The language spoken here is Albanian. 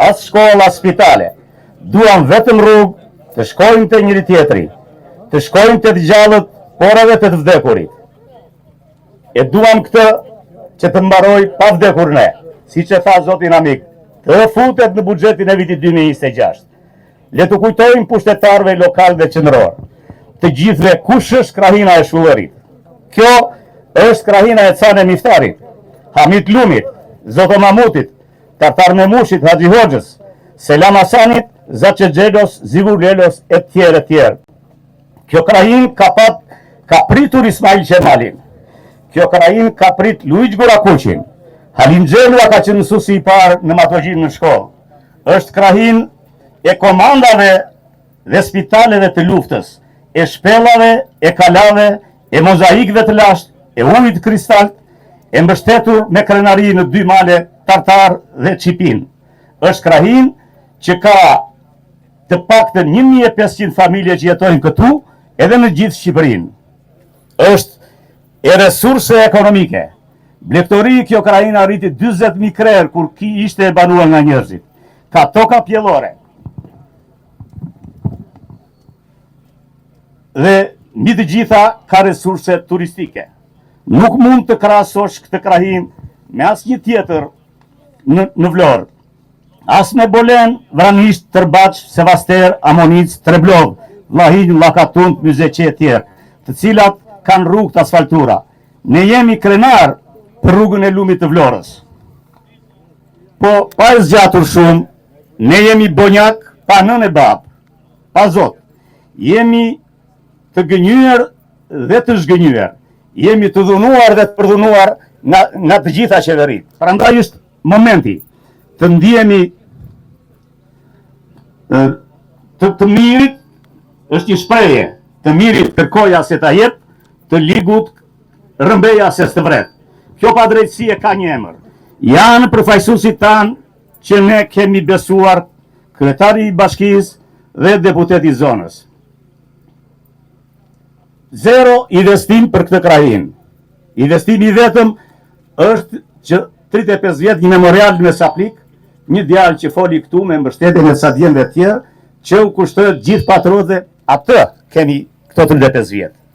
as shkolla, as spitale. Duam vetëm rrugë të shkojmë të njëri tjetri, të shkojmë të të gjallët, por edhe të të vdekurit. E duam këtë që të mbaroj pa vdekur ne, si që tha zotin Amik, të futet në buxhetin e vitit 2026. Le të kujtojmë pushtetarëve lokal dhe qendror, të gjithve kush është krahina e Shullerit. Kjo është krahina e Cane Miftarit, Hamit Lumit, Zoto Mamutit, Tartar Memushit, Haxhi Hoxhës, Selam Hasanit, Zaçe Xhelos, Zivur Lelos e tjerë. Kjo krahin ka pritur Ismail Qemalin. Kjo krahin ka prit Luiç Gurakuqin. Halim Xhelua ka qenë mësuesi i parë në matologji në shkollë. Është krahin e komandave dhe spitaleve të luftës, e shpellave, e kalave, e mozaikëve të lashtë, e ujit kristalt, e mbështetur me krenari në 2 male, Tartar dhe Çipin. Është krahin që ka të paktën 1500 familje që jetojnë këtu, edhe në gjithë Shqipërinë. Është e resurse ekonomike. Blegtori kjo krahin arriti 40.000 krerë kur ishte e banuar nga njerëzit. Ka toka pjellore. Dhe mbi të gjitha ka resurse turistike. Nuk mund të krahasosh këtë krahin me asnjë tjetër në Vlorë. As me Bolen, Vranisht, Tërbaç, Sevaster, Amonic, Treblov, Vllahinj, Llakatund, Myzeqe e tjerë, të cilat kanë rrugë të asfaltura. Ne jemi krenar për rrugën e Lumit të Vlorës. Po, pa e zgjatur shumë, ne jemi bonjak pa nën e bab, pa zot. Jemi të gënjur dhe të zhgënjur. Jemi të dhunuar dhe të përdhunuar nga të gjitha qeverit. Prandaj është momenti të ndihemi të mirit, është një shprehje, të mirit kërkoja se ta jep, të ligut rëmbeja se së vret. Kjo padrejtësie ka një emër. Janë përfaqësuesit tanë që ne kemi besuar, kryetari i bashkisë dhe deputeti i zonës. Zero investim për këtë krahin. Investimi vetëm është që 35 vjet një memorial në Saplik, një djalë që foli këtu me mbështetjen e Sadien dhe tjerë, që u kushtohet gjithë patriotë, atë kemi këto 35 vjet.